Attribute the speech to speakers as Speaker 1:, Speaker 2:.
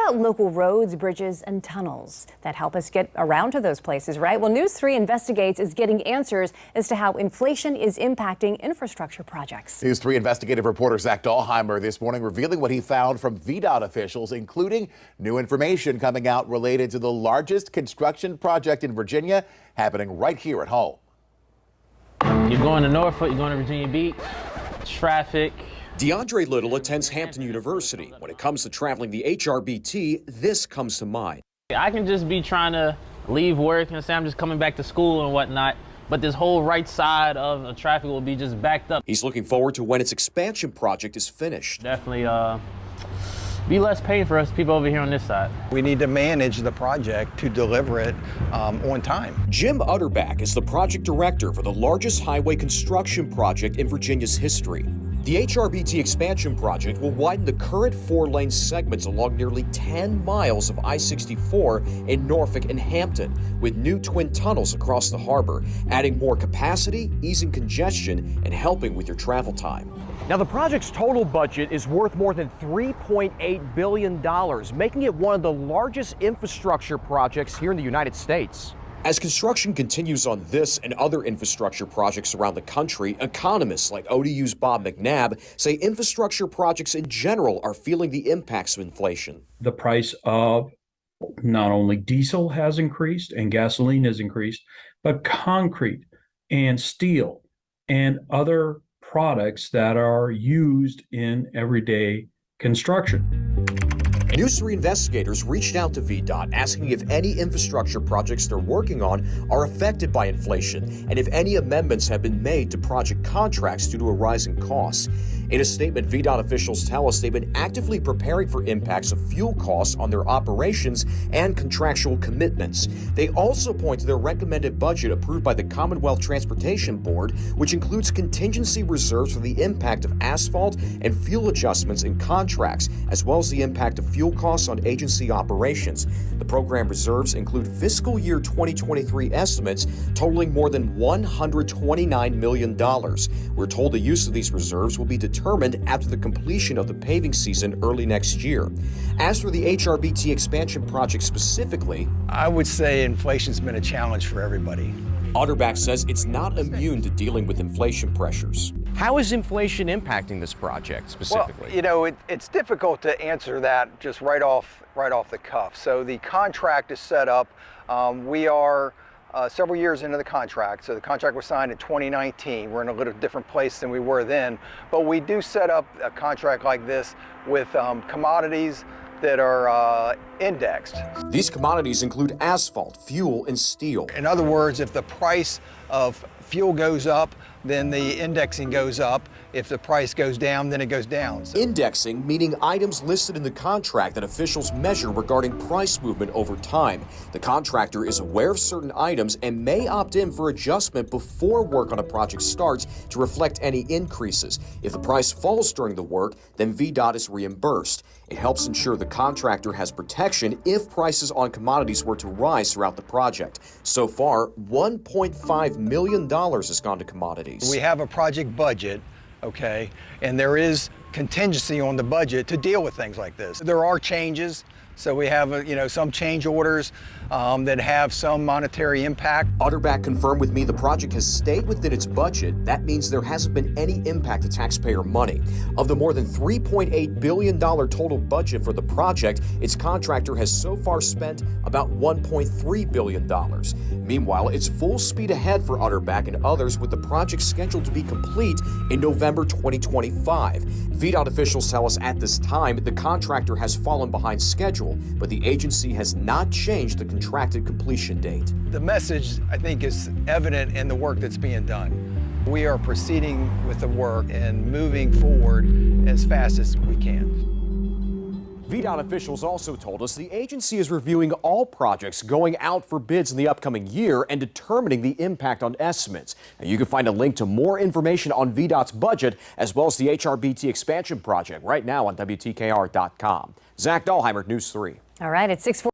Speaker 1: about local roads, bridges, and tunnels that help us get around to those places, right? Well, News 3 Investigates is getting answers as to how inflation is impacting infrastructure projects.
Speaker 2: News 3 investigative reporter Zach Dahlheimer this morning revealing what he found from VDOT officials, including new information coming out related to the largest construction project in Virginia happening right here at home.
Speaker 3: You're going to Norfolk, you're going to Virginia Beach, traffic.
Speaker 4: DeAndre Little attends Hampton University. When it comes to traveling the HRBT, this comes to mind.
Speaker 3: I can just be trying to leave work and say I'm just coming back to school and whatnot, but this whole right side of the traffic will be just backed up.
Speaker 4: He's looking forward to when its expansion project is finished.
Speaker 3: Definitely be less pain for us people over here on this side.
Speaker 5: We need to manage the project to deliver it on time.
Speaker 4: Jim Utterback is the project director for the largest highway construction project in Virginia's history. The HRBT Expansion project will widen the current 4-lane segments along nearly 10 miles of I-64 in Norfolk and Hampton, with new twin tunnels across the harbor, adding more capacity, easing congestion, and helping with your travel time.
Speaker 6: Now, the project's total budget is worth more than $3.8 billion, making it one of the largest infrastructure projects here in the United States.
Speaker 4: As construction continues on this and other infrastructure projects around the country, economists like ODU's Bob McNabb say infrastructure projects in general are feeling the impacts of inflation.
Speaker 7: The price of not only diesel has increased and gasoline has increased, but concrete and steel and other products that are used in everyday construction.
Speaker 4: News 3 investigators reached out to VDOT asking if any infrastructure projects they're working on are affected by inflation and if any amendments have been made to project contracts due to a rise in costs. In a statement, VDOT officials tell us they've been actively preparing for impacts of fuel costs on their operations and contractual commitments. They also point to their recommended budget approved by the Commonwealth Transportation Board, which includes contingency reserves for the impact of asphalt and fuel adjustments in contracts, as well as the impact of fuel costs on agency operations. The program reserves include fiscal year 2023 estimates totaling more than $129 million. We're told the use of these reserves will be determined after the completion of the paving season early next year. As for the HRBT expansion project specifically,
Speaker 5: I would say inflation's been a challenge for everybody.
Speaker 4: Utterback says it's not immune to dealing with inflation pressures.
Speaker 6: How is inflation impacting this project specifically?
Speaker 5: Well, you know, it's difficult to answer that just right off the cuff. So the contract is set up. We are several years into the contract. So the contract was signed in 2019. We're in a little different place than we were then. But we do set up a contract like this with commodities that are indexed.
Speaker 4: These commodities include asphalt, fuel, and steel.
Speaker 5: In other words, if the price of fuel goes up, then the indexing goes up. If the price goes down, then it goes down.
Speaker 4: Indexing, meaning items listed in the contract that officials measure regarding price movement over time. The contractor is aware of certain items and may opt in for adjustment before work on a project starts to reflect any increases. If the price falls during the work, then VDOT is reimbursed. It helps ensure the contractor has protection if prices on commodities were to rise throughout the project. So far, $1.5 million has gone to commodities.
Speaker 5: We have a project budget, okay, and there is contingency on the budget to deal with things like this. There are changes, so we have some change orders that have some monetary impact.
Speaker 4: Utterback confirmed with me the project has stayed within its budget. That means there hasn't been any impact to taxpayer money. Of the more than $3.8 billion total budget for the project, its contractor has so far spent about $1.3 billion. Meanwhile, it's full speed ahead for Utterback and others, with the project scheduled to be complete in November 2025. VDOT officials tell us at this time the contractor has fallen behind schedule, but the agency has not changed the contracted completion date.
Speaker 5: The message, I think, is evident in the work that's being done. We are proceeding with the work and moving forward as fast as we can.
Speaker 2: VDOT officials also told us the agency is reviewing all projects going out for bids in the upcoming year and determining the impact on estimates. And you can find a link to more information on VDOT's budget as well as the HRBT expansion project right now on WTKR.com. Zach Dahlheimer, News 3.
Speaker 1: All right, at 6:40.